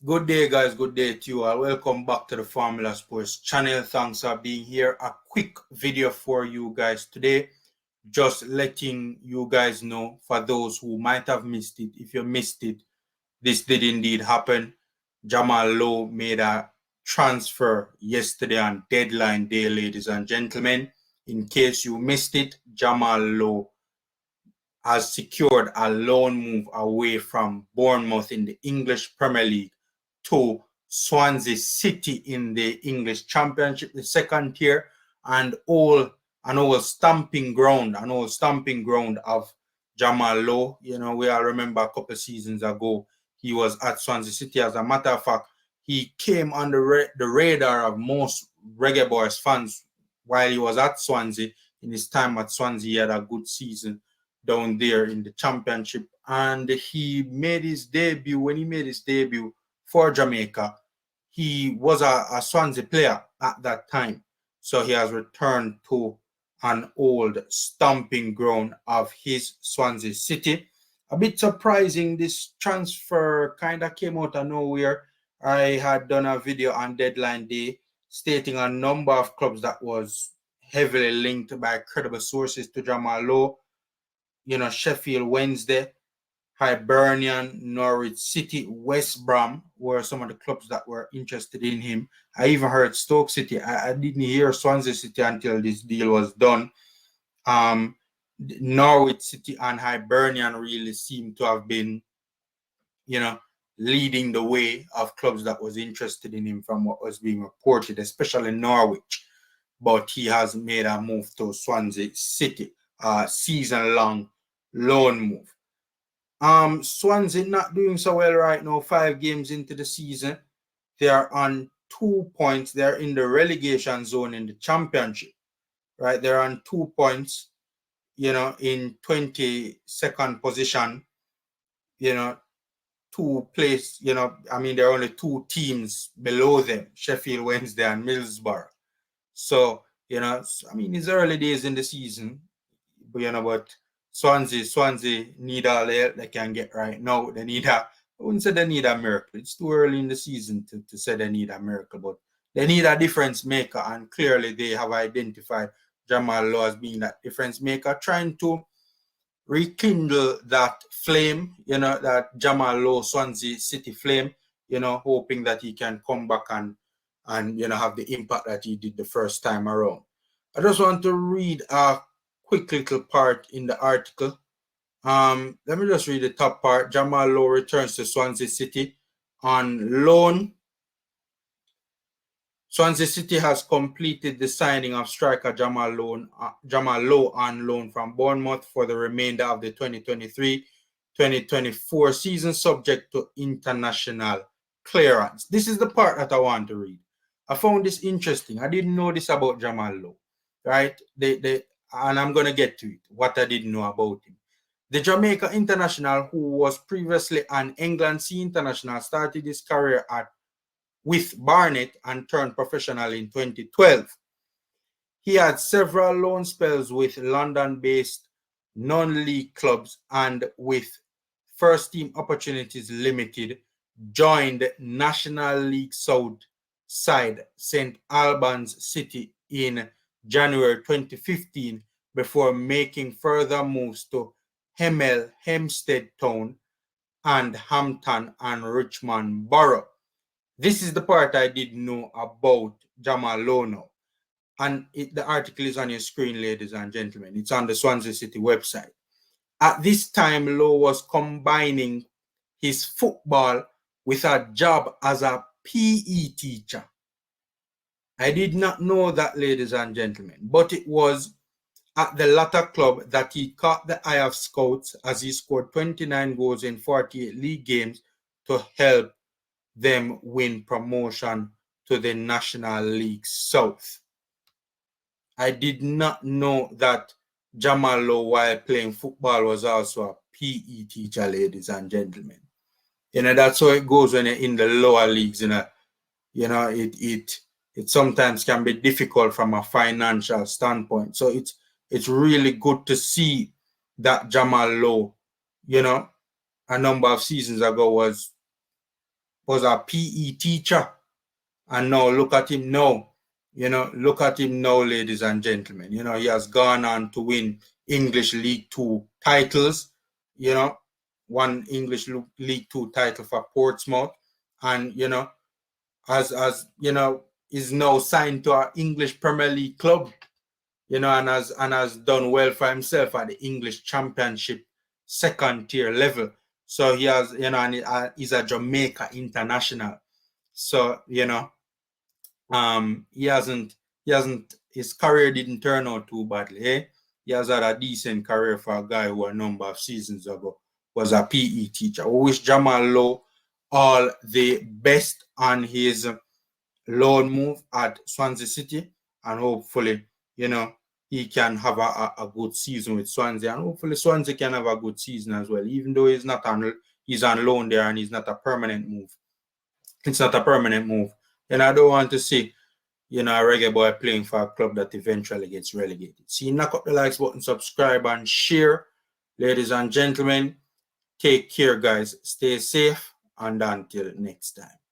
Good day, guys. Good day to you all. Welcome back to the Formula Sports channel. Thanks for being here. A quick video for you guys today. Just letting you guys know, for those who might have missed it, if you missed it, this did indeed happen. Jamal Lowe made a transfer yesterday on deadline day, ladies and gentlemen. In case you missed it, Jamal Lowe has secured a loan move away from Bournemouth in the English Premier League to Swansea City in the English Championship, the second tier, and an old stamping ground of Jamal Lowe. You know, we all remember a couple of seasons ago, he was at Swansea City. As a matter of fact, he came on the radar of most Reggae Boyz fans while he was at Swansea. In his time at Swansea, he had a good season down there in the Championship, and he made his debut. When he made his debut for Jamaica, he was a Swansea player at that time, so he has returned to an old stomping ground of his Swansea City. A bit surprising, this transfer kind of came out of nowhere. I had done a video on deadline day stating a number of clubs that was heavily linked by credible sources to Jamal Lowe. You know, Sheffield Wednesday, Hibernian, Norwich City, West Brom were some of the clubs that were interested in him. I even heard Stoke City. I didn't hear Swansea City until this deal was done. Norwich City and Hibernian really seem to have been, you know, leading the way of clubs that was interested in him from what was being reported, especially Norwich. But he has made a move to Swansea City, season-long loan move. Swansea not doing so well right now. 5 games into the season, they are on 2 points. They're in the relegation zone in the Championship, right? They're on 2 points, you know, in 22nd position, you know, 2 place, you know, I mean, there are only 2 teams below them, Sheffield Wednesday and Middlesbrough. So, you know, I mean, it's early days in the season, but, you know, but Swansea need all the help they can get right now. They need I wouldn't say they need a miracle. It's too early in the season to say they need a miracle, but they need a difference maker, and clearly they have identified Jamal Lowe as being that difference maker, trying to rekindle that flame, you know, that Jamal Lowe Swansea City flame, you know, hoping that he can come back and you know, have the impact that he did the first time around. I just want to read a quick little part in the article. Let me just read the top part. Jamal Lowe returns to Swansea City on loan. Swansea City has completed the signing of striker Jamal Lowe on loan from Bournemouth for the remainder of the 2023-2024 season, subject to international clearance. This is the part that I want to read. I found this interesting. I didn't know this about Jamal Lowe, right? And I'm going to get to it, what I didn't know about him. The Jamaica international, who was previously an England C international, started his career with Barnet and turned professional in 2012. He had several loan spells with London-based non-league clubs, and with first-team opportunities limited, joined National League South side St Albans City in January 2015 before making further moves to Hemel Hempstead Town and Hampton and Richmond Borough. This is the part I didn't know about Jamal Lowe now. And the article is on your screen, ladies and gentlemen. It's on the Swansea City website. At this time, Lowe was combining his football with a job as a PE teacher. I did not know that, ladies and gentlemen, but it was at the latter club that he caught the eye of scouts, as he scored 29 goals in 48 league games to help them win promotion to the National League South. I did not know that Jamal Lowe, while playing football, was also a PE teacher, ladies and gentlemen. You know, that's how it goes when you're in the lower leagues. You know, it sometimes can be difficult from a financial standpoint. So it's really good to see that Jamal Lowe, you know, a number of seasons ago was was a PE teacher. And now look at him now. Look at him now, ladies and gentlemen. He has gone on to win English League Two titles. One English League Two title for Portsmouth. And, as is now signed to an English Premier League club. And has done well for himself at the English Championship second tier level. So he has, and he's a Jamaica international. So, his career didn't turn out too badly. He has had a decent career for a guy who a number of seasons ago was a PE teacher. We wish Jamal Lowe all the best on his loan move at Swansea City, and hopefully, he can have a good season with Swansea, and hopefully Swansea can have a good season as well, even though he's on loan there and he's not a permanent move. It's not a permanent move. And I don't want to see, a reggae boy playing for a club that eventually gets relegated. See, knock up the likes button, subscribe, and share. Ladies and gentlemen, take care, guys. Stay safe, and until next time.